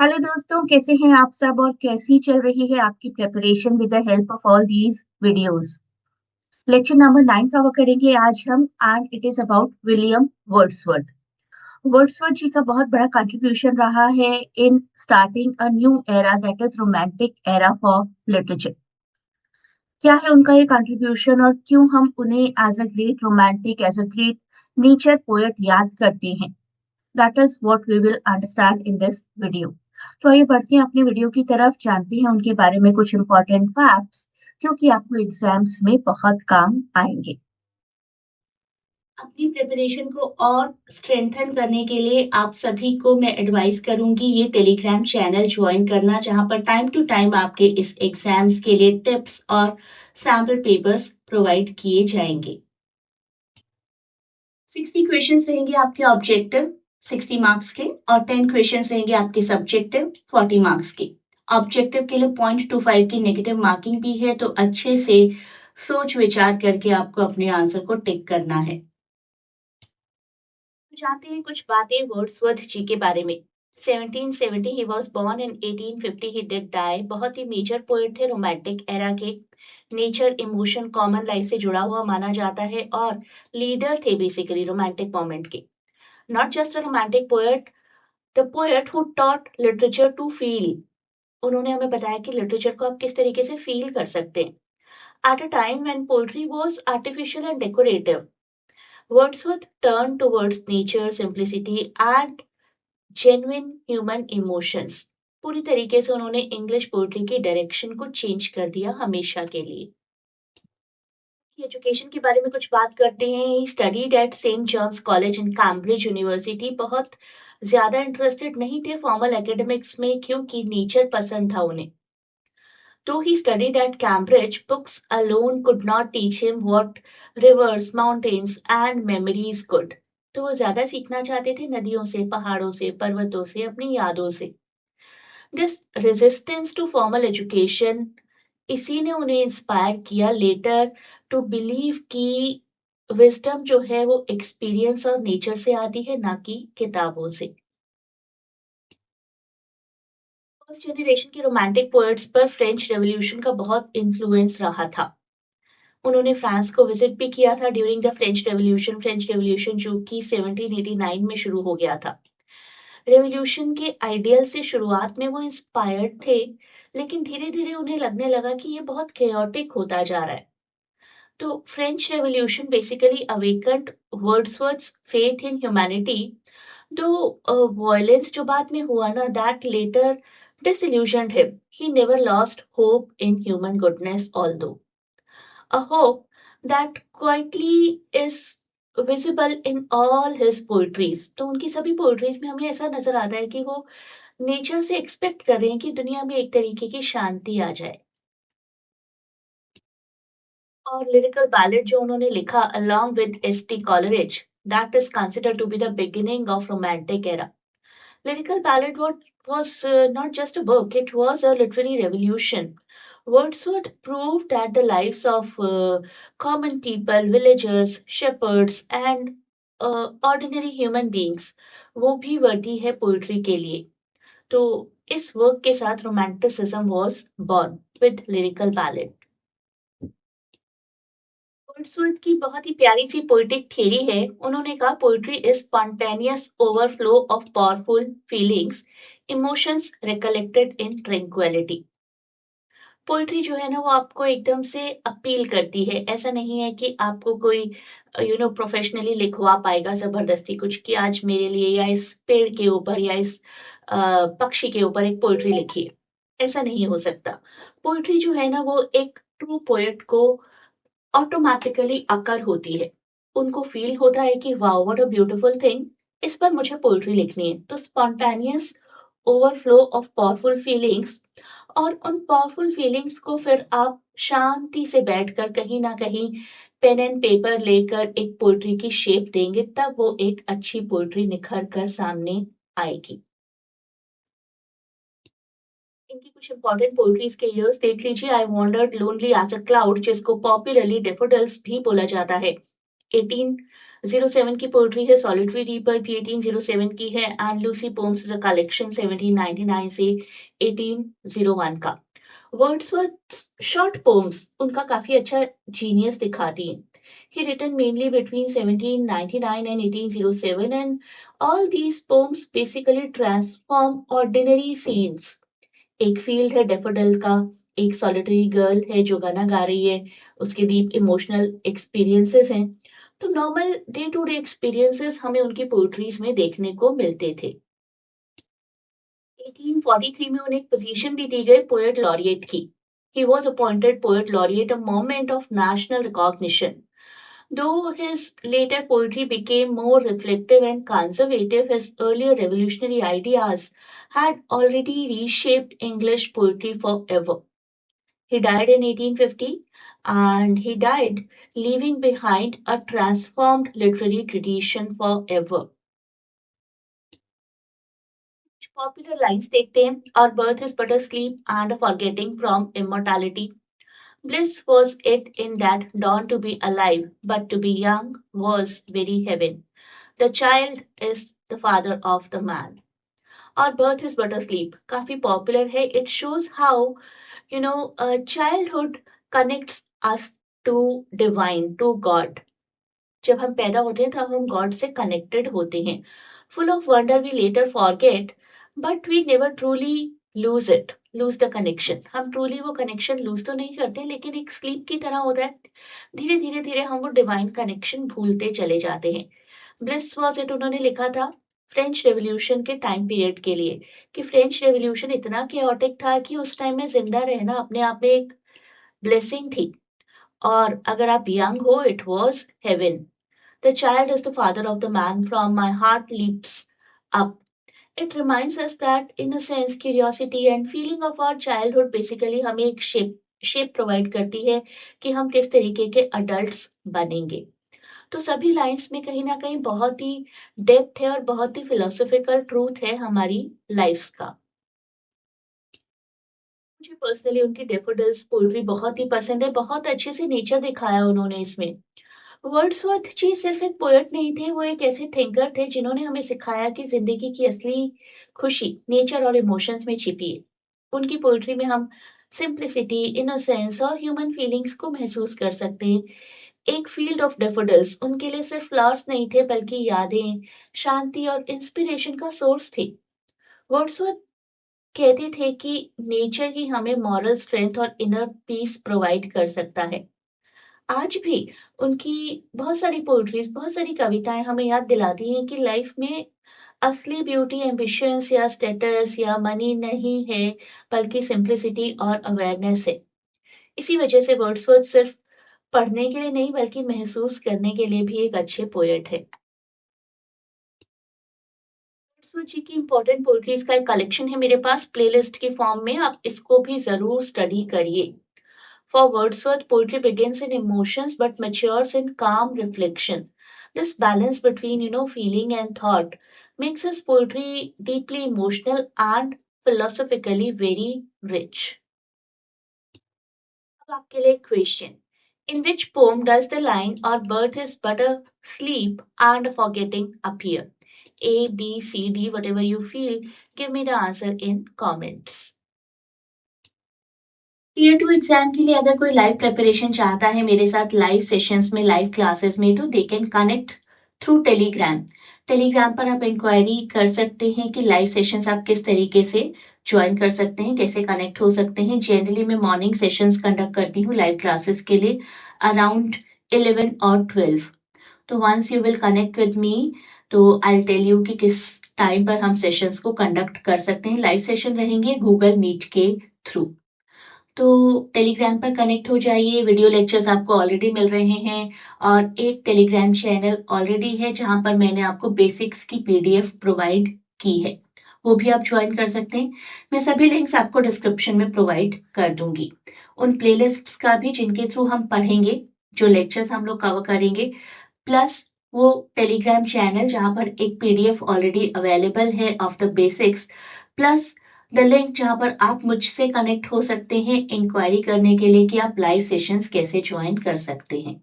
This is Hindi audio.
हेलो दोस्तों, कैसे हैं आप सब और कैसी चल रही है आपकी preparation with the help of all these videos. Lecture number 9 cover करेंगे आज हम and it is about William Wordsworth. Wordsworth ji का बहुत बड़ा कंट्रीब्यूशन रहा है in starting a new era that is romantic era for literature. क्या है उनका ये कंट्रीब्यूशन और क्यों हम उन्हें as a great romantic as a great nature poet याद करते हैं? That is what we will understand in this video. तो आइए बढ़ते हैं अपने वीडियो की तरफ, जानते हैं उनके बारे में कुछ इंपॉर्टेंट फैक्ट्स जो कि आपको एग्जाम्स में बहुत काम आएंगे। अपनी प्रिपरेशन को और स्ट्रेंथन करने के लिए आप सभी को मैं एडवाइस करूंगी ये टेलीग्राम चैनल ज्वाइन करना, जहां पर टाइम टू टाइम आपके इस एग्जाम्स के लिए टिप्स और सैम्पल पेपर्स प्रोवाइड किए जाएंगे। 60 क्वेश्चंस रहेंगे आपके ऑब्जेक्टिव 60 मार्क्स के और 10 क्वेश्चंस रहेंगे आपके सब्जेक्टिव 40 मार्क्स के। ऑब्जेक्टिव के लिए 0.25 की नेगेटिव मार्किंग भी है, तो अच्छे से सोच विचार करके आपको अपने आंसर को टिक करना है। जानते हैं कुछ बातें वर्ड्सवर्थ जी के बारे में। 1770 he was born in 1850 he did die. बहुत ही मेजर पोएट थे रोमांटिक एरा के। नेचर इमोशन कॉमन लाइफ से जुड़ा हुआ माना जाता है और लीडर थे बेसिकली रोमांटिक मोमेंट के। Not just a romantic poet, the poet who taught literature to feel. उन्होंने हमें बताया कि लिटरेचर को आप किस तरीके से फील कर सकते हैं। At a time when poetry was artificial and decorative, Wordsworth turned towards nature, simplicity and genuine human emotions. पूरी तरीके से उन्होंने इंग्लिश पोएट्री की डायरेक्शन को चेंज कर दिया हमेशा के लिए। एजुकेशन के बारे में कुछ बात करते हैं। He studied at saint John's college in Cambridge university. बहुत ज्यादा इंटरेस्टेड नहीं थे फॉर्मल एकेडमिक्स में, क्योंकि नेचर पसंद था उन्हें। Though he studied at Cambridge, books alone could not teach him what rivers, mountains and memories could. तो वो ज्यादा सीखना चाहते थे नदियों से, पहाड़ों से, पर्वतों से, अपनी यादों से। This resistance to formal education, इसी ने उन्हें इंस्पायर किया लेटर टू बिलीव कि विजडम जो है वो एक्सपीरियंस और नेचर से आती है, ना कि किताबों से। फर्स्ट जनरेशन के रोमांटिक पोएट्स पर फ्रेंच रेवोल्यूशन का बहुत इन्फ्लुएंस रहा था। उन्होंने फ्रांस को विजिट भी किया था ड्यूरिंग द फ्रेंच रेवोल्यूशन जो कि 1789 में शुरू हो गया था। रेवोल्यूशन के आइडियल से शुरुआत में वो इंस्पायर्ड थे, लेकिन धीरे धीरे उन्हें लगने लगा कि ये बहुत केयोटिक होता जा रहा है। तो French revolution basically awakened Wordsworth's faith in humanity. The violence जो बाद में हुआ ना, that later disillusioned him. He never lost hope in human goodness, although a hope that quietly is visible in all his poetries. तो उनकी सभी पोएट्रीज में हमें ऐसा नजर आता है कि वो नेचर से एक्सपेक्ट कर रहे हैं कि दुनिया में एक तरीके की शांति आ जाए। और लिरिकल बैलेड जो उन्होंने लिखा along with S.T. Coleridge, that is considered to be the beginning of romantic era. Lyrical ballad was not just a book, it was a literary revolution. Wordsworth proved that the lives of common people, villagers, shepherds, and ordinary human beings वो भी वर्दी है पोइट्री के लिए। तो इस वर्क के साथ romanticism was born with lyrical ballad. Wordsworth की बहुत ही प्यारी सी पोइटिक थियरी है। उन्होंने कहा poetry is spontaneous overflow of powerful feelings, emotions recollected in tranquillity. Poetry जो है ना वो आपको एकदम से अपील करती है। ऐसा नहीं है कि आपको कोई प्रोफेशनली लिखवा पाएगा जबरदस्ती कुछ कि आज मेरे लिए या इस पेड़ के ऊपर या इस पक्षी के ऊपर एक पोइट्री लिखी। ऐसा नहीं हो सकता। पोइट्री जो है ना वो एक ट्रू पोएट को ऑटोमेटिकली अकर होती है। उनको फील होता है कि wow what a beautiful thing, इस पर मुझे पोएट्री लिखनी है। तो spontaneous overflow of powerful feelings, और उन पावरफुल फीलिंग्स को फिर आप शांति से बैठकर कहीं ना कहीं पेन एंड पेपर लेकर एक पोएट्री की शेप देंगे, तब वो एक अच्छी पोएट्री निखर कर सामने आएगी। इनकी कुछ इंपॉर्टेंट पोएट्रीज के ईयर्स देख लीजिए। I wandered lonely as a cloud, जिसको पॉपुलरली डेफोडिल्स भी बोला जाता है, 18 1807 की पोएट्री है सॉलिटरी रीपर भी 1807 की है and Lucy poems is a collection 1799 से 1801 का। वर्ड्सवर्थ शॉर्ट पोम्स उनका काफी अच्छा जीनियस दिखाती हैं। He written mainly between 1799 and 1807 and all these poems basically transform ordinary scenes। एक फील्ड है डेफोडिल का, एक सॉलिटरी गर्ल है जो गाना गा रही है, उसके डीप इमोशनल एक्सपीरियंसेस हैं। तो normal day to day experiences हमें उनकी पोएट्रीज में देखने को मिलते थे। 1843 में उन्हें एक पोजीशन भी दी गई पोएट लॉरिएट की। He was appointed poet laureate, a moment of national recognition. Though his later poetry became more reflective and conservative, his earlier revolutionary ideas had already reshaped English poetry forever. He died in 1850 and he died leaving behind a transformed literary tradition forever. Popular lines देखते हैं. Our birth is but a sleep and a forgetting from immortality. Bliss was it in that dawn to be alive, but to be young was very heaven. The child is the father of the man. Our birth is but a sleep. काफी popular है. It shows how, childhood connects us to divine, to God. जब हम पैदा होते हैं तब हम गॉड से कनेक्टेड होते हैं। Full of wonder we later forget but we never truly lose the connection. हम ट्रूली वो कनेक्शन लूज तो नहीं करते लेकिन एक स्लीप की तरह होता है, धीरे धीरे धीरे हम वो डिवाइन कनेक्शन भूलते चले जाते हैं। ब्लिस वॉज इट उन्होंने लिखा था फ्रेंच रेवोल्यूशन के टाइम पीरियड के लिए कि फ्रेंच रेवोल्यूशन इतना केओटिक था कि उस टाइम में जिंदा रहना अपने आप में एक ब्लेसिंग थी, और अगर आप यंग हो it was heaven. The child is the father of the man, from my heart leaps up. It reminds us that innocence, curiosity and feeling of our childhood basically हमें एक शेप प्रोवाइड करती है कि हम किस तरीके के अडल्ट्स बनेंगे। तो सभी लाइंस में कहीं ना कहीं बहुत ही डेप्थ है और बहुत ही फिलोसॉफिकल ट्रूथ है हमारी लाइफ्स का। मुझे पर्सनली उनकी डेफोडिल्स पोएट्री बहुत ही पसंद है, बहुत अच्छे से नेचर दिखाया उन्होंने इसमें। वर्ड्सवर्थ जी सिर्फ एक पोएट नहीं थे, वो एक ऐसे थिंकर थे जिन्होंने हमें सिखाया कि जिंदगी की असली खुशी नेचर और इमोशंस में छिपी है। उनकी पोएट्री में हम सिंप्लिसिटी, इनोसेंस और ह्यूमन फीलिंग्स को महसूस कर सकते हैं। एक फील्ड ऑफ डेफोडिल्स उनके लिए सिर्फ फ्लावर्स नहीं थे बल्कि यादें, शांति और इंस्पिरेशन का सोर्स थे। वर्ड्सवर्थ कहते थे कि नेचर ही हमें मॉरल स्ट्रेंथ और इनर पीस प्रोवाइड कर सकता है। आज भी उनकी बहुत सारी पोएट्रीज, बहुत सारी कविताएं हमें याद दिलाती हैं कि लाइफ में असली ब्यूटी एम्बिशंस या स्टेटस या मनी नहीं है बल्कि सिंप्लिसिटी और अवेयरनेस है। इसी वजह से वर्ड्सवर्थ सिर्फ पढ़ने के लिए नहीं बल्कि महसूस करने के लिए भी एक अच्छे पोएट है। वर्ड्सवर्थ जी की इंपॉर्टेंट पोएट्रीज का एक कलेक्शन है मेरे पास प्लेलिस्ट के फॉर्म में, आप इसको भी जरूर स्टडी करिए। For Wordsworth, poetry begins in emotions but matures in calm reflection. This balance between, feeling and thought makes his poetry deeply emotional and philosophically very rich. अब आपके लिए question. In which poem does the line "Our birth is but a sleep and a forgetting" appear? A, B, C, D, whatever you feel. Give me the answer in comments. Tier 2 exam के लिए अगर कोई लाइव प्रिपरेशन चाहता है मेरे साथ लाइव सेशंस में, लाइव क्लासेस में, तो they can connect through Telegram पर आप इंक्वायरी कर सकते हैं कि लाइव सेशंस आप किस तरीके से ज्वाइन कर सकते हैं, कैसे कनेक्ट हो सकते हैं। जनरली मैं मॉर्निंग सेशंस कंडक्ट करती हूँ लाइव क्लासेस के लिए अराउंड 11 और 12। तो once you will connect with me तो आई टेल यू कि किस टाइम पर हम सेशंस को कंडक्ट कर सकते हैं। लाइव सेशन रहेंगे गूगल मीट के थ्रू। तो टेलीग्राम पर कनेक्ट हो जाइए। वीडियो लेक्चर्स आपको ऑलरेडी मिल रहे हैं और एक टेलीग्राम चैनल ऑलरेडी है जहां पर मैंने आपको बेसिक्स की पीडीएफ प्रोवाइड की है, वो भी आप ज्वाइन कर सकते हैं। मैं सभी लिंक्स आपको डिस्क्रिप्शन में प्रोवाइड कर दूंगी उन प्लेलिस्ट्स का भी जिनके थ्रू हम पढ़ेंगे, जो लेक्चर्स हम लोग कवर करेंगे, प्लस वो टेलीग्राम चैनल जहां पर एक पीडीएफ ऑलरेडी अवेलेबल है of the basics, plus the link जहां पर आप मुझसे कनेक्ट हो सकते हैं इंक्वायरी करने के लिए कि आप लाइव सेशंस कैसे ज्वाइन कर सकते हैं।